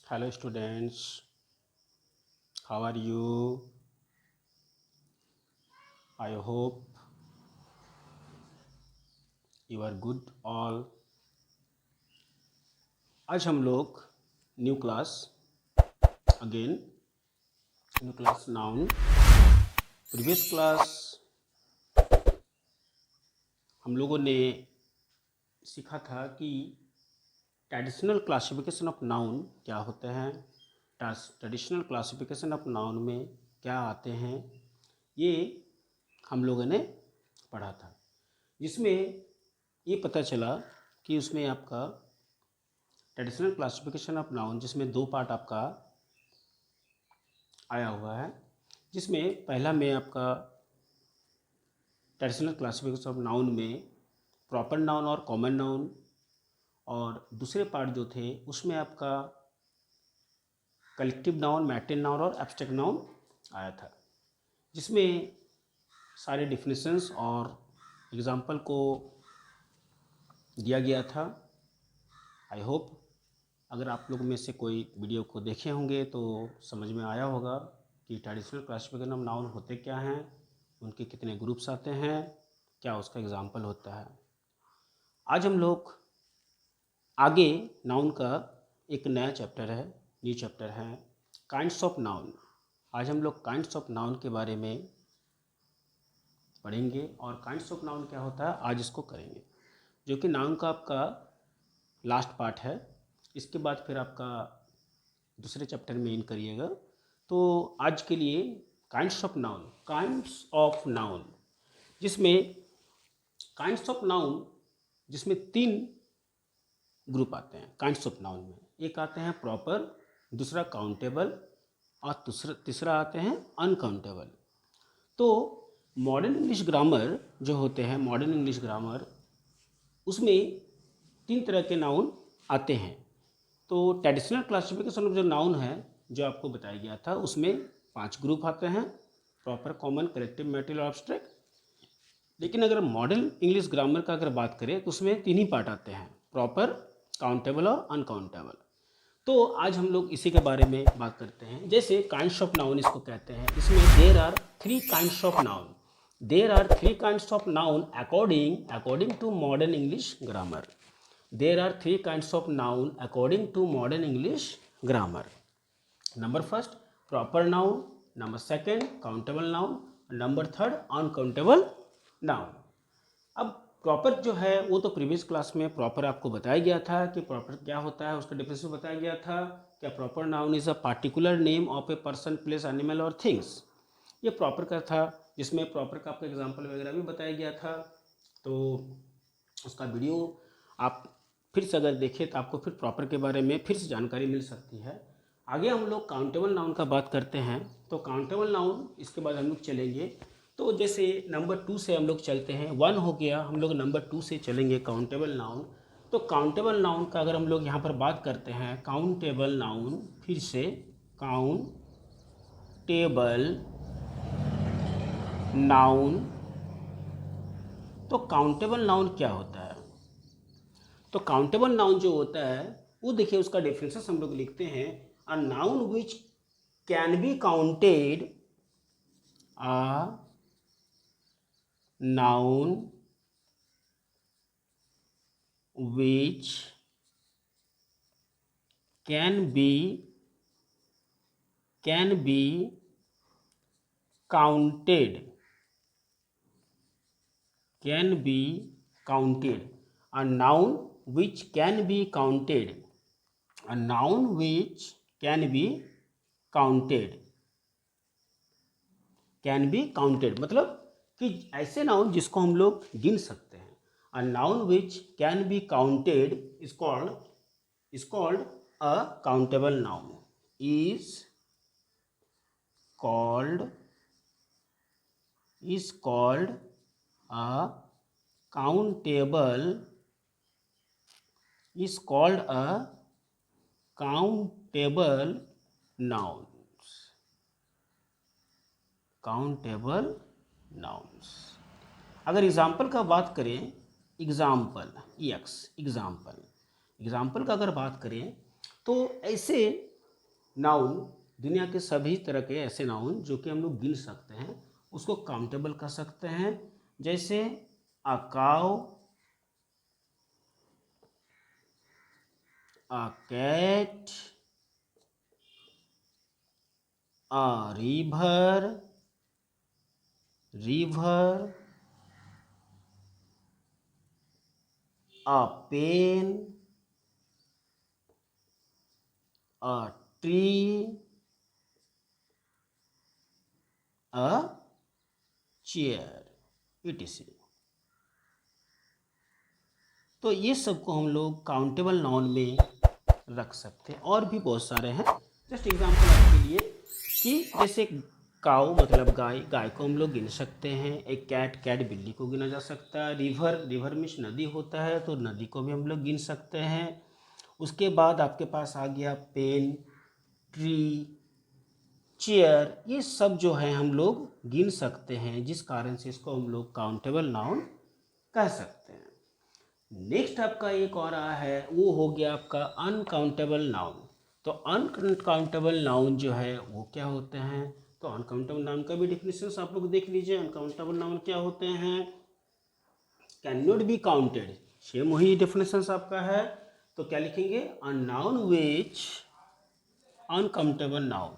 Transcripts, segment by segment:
Hello students, how are you? I hope you are good all. आज हम लोग new class again new class noun previous class हम लोगों ने सीखा था कि ट्रेडिशनल क्लासिफिकेशन ऑफ नाउन क्या होते हैं, ट्रेडिशनल क्लासिफिकेशन ऑफ नाउन में क्या आते हैं, ये हम लोगों ने पढ़ा था, जिसमें ये पता चला कि उसमें आपका ट्रेडिशनल क्लासिफिकेशन ऑफ नाउन जिसमें दो पार्ट आपका आया हुआ है, जिसमें पहला में आपका ट्रेडिशनल क्लासिफिकेशन ऑफ नाउन में प्रॉपर नाउन और कॉमन नाउन, और दूसरे पार्ट जो थे उसमें आपका कलेक्टिव नाउन, मैटेन नाउन और एब्स्ट्रैक्ट नाउन आया था, जिसमें सारे डिफिनेशंस और एग्जाम्पल को दिया गया था। आई होप अगर आप लोग में से कोई वीडियो को देखे होंगे तो समझ में आया होगा कि ट्रेडिशनल क्लासिफिकेशन ऑफ नाउन होते क्या हैं, उनके कितने ग्रुप्स आते हैं, क्या उसका एग्जाम्पल होता है। आज हम लोग आगे नाउन का एक नया चैप्टर है, न्यू चैप्टर है काइंड्स ऑफ नाउन। आज हम लोग काइंड्स ऑफ नाउन के बारे में पढ़ेंगे और काइंड्स ऑफ नाउन क्या होता है आज इसको करेंगे, जो कि नाउन का आपका लास्ट पार्ट है। इसके बाद फिर आपका दूसरे चैप्टर में इन करिएगा। तो आज के लिए काइंड्स ऑफ नाउन, जिसमें काइंड्स ऑफ नाउन जिसमें तीन ग्रुप आते हैं काइंड्स ऑफ नाउन में। एक आते हैं प्रॉपर, दूसरा काउंटेबल और तीसरा आते हैं अनकाउंटेबल। तो मॉडर्न इंग्लिश ग्रामर जो होते हैं, मॉडर्न इंग्लिश ग्रामर, उसमें तीन तरह के नाउन आते हैं। तो ट्रेडिशनल क्लासिफिकेशन ऑफ जो नाउन है जो आपको बताया गया था उसमें 5 ग्रुप आते हैं, प्रॉपर, कॉमन, कलेक्टिव, मैटेरियल और एब्स्ट्रैक्ट। लेकिन अगर मॉडर्न इंग्लिश ग्रामर का अगर बात करें तो उसमें 3 ही पार्ट आते हैं, प्रॉपर, काउंटेबल और अनकाउंटेबल। तो आज हम लोग इसी के बारे में बात करते हैं। जैसे काइंड्स ऑफ नाउन इसको कहते हैं, इसमें there are 3 kinds of noun, there are 3 kinds of noun according to modern English grammar. There are 3 kinds of noun according to modern English grammar. Number first, proper noun. Number second, countable noun. Number third, uncountable noun. अब proper जो है वो तो previous class में proper आपको बताया गया था कि प्रॉपर क्या होता है, उसका डिफिनेशन बताया गया था। क्या proper noun is a particular name of a person, place, animal और थिंग्स। ये प्रॉपर का था, जिसमें प्रॉपर का आपको एग्जाम्पल वगैरह भी बताया गया था। तो उसका वीडियो आप फिर से अगर देखें तो आपको फिर प्रॉपर के बारे में फिर से जानकारी मिल सकती है। आगे हम लोग काउंटेबल नाउन का बात करते हैं। तो काउंटेबल नाउन इसके बाद हम लोग चलेंगे। तो जैसे नंबर 2 से हम लोग चलते हैं, 1 हो गया, हम लोग नंबर 2 से चलेंगे काउंटेबल नाउन। तो काउंटेबल नाउन का अगर हम लोग यहाँ पर बात करते हैं, काउंटेबल नाउन, फिर से काउंटेबल नाउन। तो काउंटेबल नाउन क्या होता है? तो काउंटेबल नाउन जो होता है वो देखिए उसका डेफिनेशन हम लोग लिखते हैं, अ noun which can be counted, a noun which can be counted, a noun which can be counted, a noun which can be counted मतलब कि ऐसे नाउन जिसको हम लोग गिन सकते हैं। a noun which can be counted is called a countable noun, is called a countable nouns। अगर एग्जाम्पल का बात करें, एग्जाम्पल का अगर बात करें तो ऐसे नाउन, दुनिया के सभी तरह के ऐसे नाउन जो कि हम लोग गिन सकते हैं उसको काउंटेबल कर सकते हैं। जैसे a cow, a cat, a river, a pen, a tree, a chair, etc। तो ये सबको हम लोग काउंटेबल नाउन में रख सकते हैं। और भी बहुत सारे हैं, जस्ट एग्जांपल आपके लिए कि जैसे काऊ मतलब गाय, गाय को हम लोग गिन सकते हैं। एक कैट, कैट बिल्ली को गिना जा सकता है। रिवर, रिवर मीन्स नदी होता है तो नदी को भी हम लोग गिन सकते हैं। उसके बाद आपके पास आ गया पेन, ट्री, चेयर, ये सब जो है हम लोग गिन सकते हैं, जिस कारण से इसको हम लोग काउंटेबल नाउन कह सकते हैं। नेक्स्ट आपका एक और रहा है, वो हो गया आपका अनकाउंटेबल नाउन। तो अनकाउंटेबल नाउन जो है वो क्या होते हैं? तो अनकाउंटेबल नाउन का भी डिफिनेशन आप लोग देख लीजिए। अनकाउंटेबल नाउन क्या होते हैं? Can not be counted, same वही डिफिनेशन आपका है। तो क्या लिखेंगे? A noun which, uncountable noun,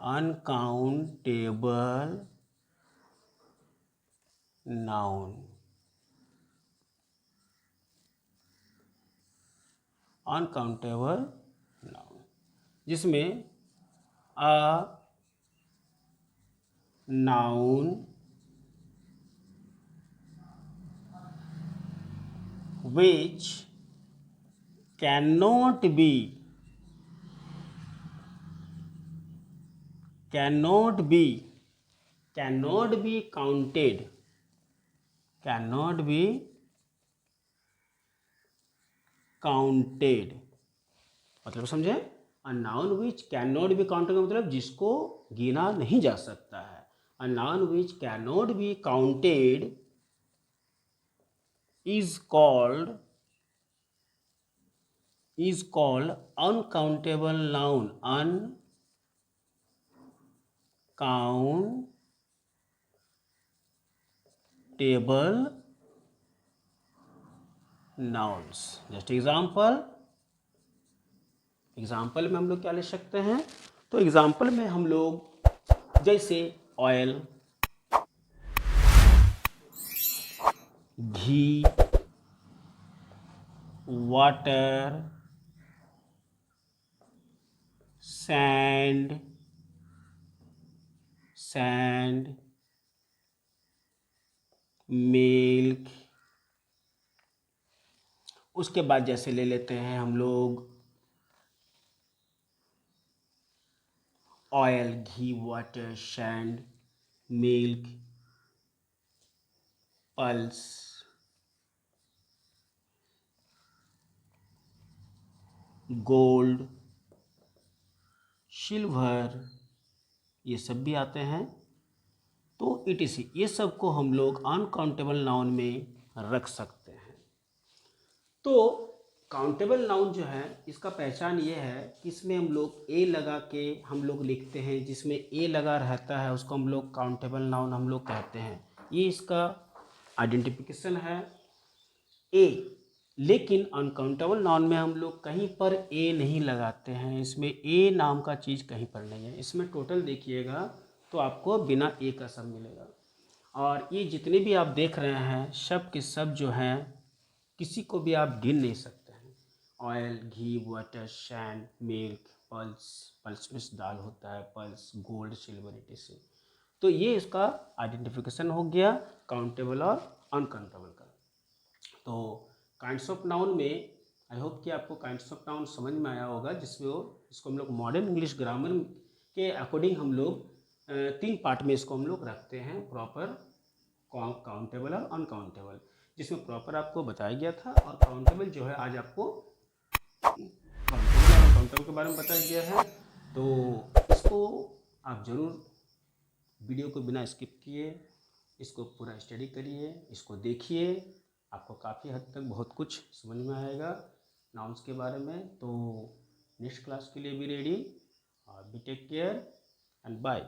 uncountable noun, uncountable noun, जिसमें a noun which cannot be, cannot be, cannot be counted, cannot be counted, मतलब समझे? अ noun which can not be counted मतलब जिसको गिना नहीं जा सकता है। अ noun which can not be counted is called, is called uncountable noun, uncountable nouns। Just example, example में हम लोग क्या ले सकते हैं? तो एग्जाम्पल में हम लोग जैसे ऑयल, घी, वाटर, सैंड, सैंड, मिल्क, उसके बाद जैसे ले लेते हैं हम लोग ऑयल, घी, water, sand, milk, pulse, gold, silver, ये सब भी आते हैं। तो etc, ये सब को हम लोग अनकाउंटेबल नाउन में रख सकते हैं। तो काउंटेबल नाउन जो है इसका पहचान ये है कि इसमें हम लोग ए लगा के हम लोग लिखते हैं, जिसमें ए लगा रहता है उसको हम लोग काउंटेबल नाउन हम लोग कहते हैं। ये इसका आइडेंटिफिकेशन है ए। लेकिन अनकाउंटेबल नाउन में हम लोग कहीं पर ए नहीं लगाते हैं, इसमें ए नाम का चीज़ कहीं पर नहीं है। इसमें टोटल देखिएगा तो आपको बिना ए का सब मिलेगा। और ये जितने भी आप देख रहे हैं सब के सब जो हैं किसी को भी आप गिन नहीं सकते हैं। ऑयल, घी, water, sand, milk, pulse, pulse में दाल होता है, पल्स, गोल्ड, सिल्वर, etc। तो ये इसका आइडेंटिफिकेशन हो गया काउंटेबल और अनकाउंटेबल का। तो काइंड्स ऑफ नाउन में आई होप कि आपको काइंड्स ऑफ नाउन समझ में आया होगा, जिसमें इसको हम लोग मॉडर्न इंग्लिश ग्रामर के अकॉर्डिंग हम लोग 3 पार्ट में इसको हम लोग रखते हैं, प्रॉपर, काउंटेबल और अनकाउंटेबल, जिसमें प्रॉपर आपको बताया गया था। और काउंटेबल जो है आज आपको काउंटेबल और अनकाउंटेबल के बारे में बताया गया है। तो इसको आप ज़रूर वीडियो को बिना स्किप किए इसको पूरा स्टडी करिए, इसको देखिए, आपको काफ़ी हद तक बहुत कुछ समझ में आएगा। नाउन्स के बारे में। तो नेक्स्ट क्लास के लिए भी ready, be take care and bye.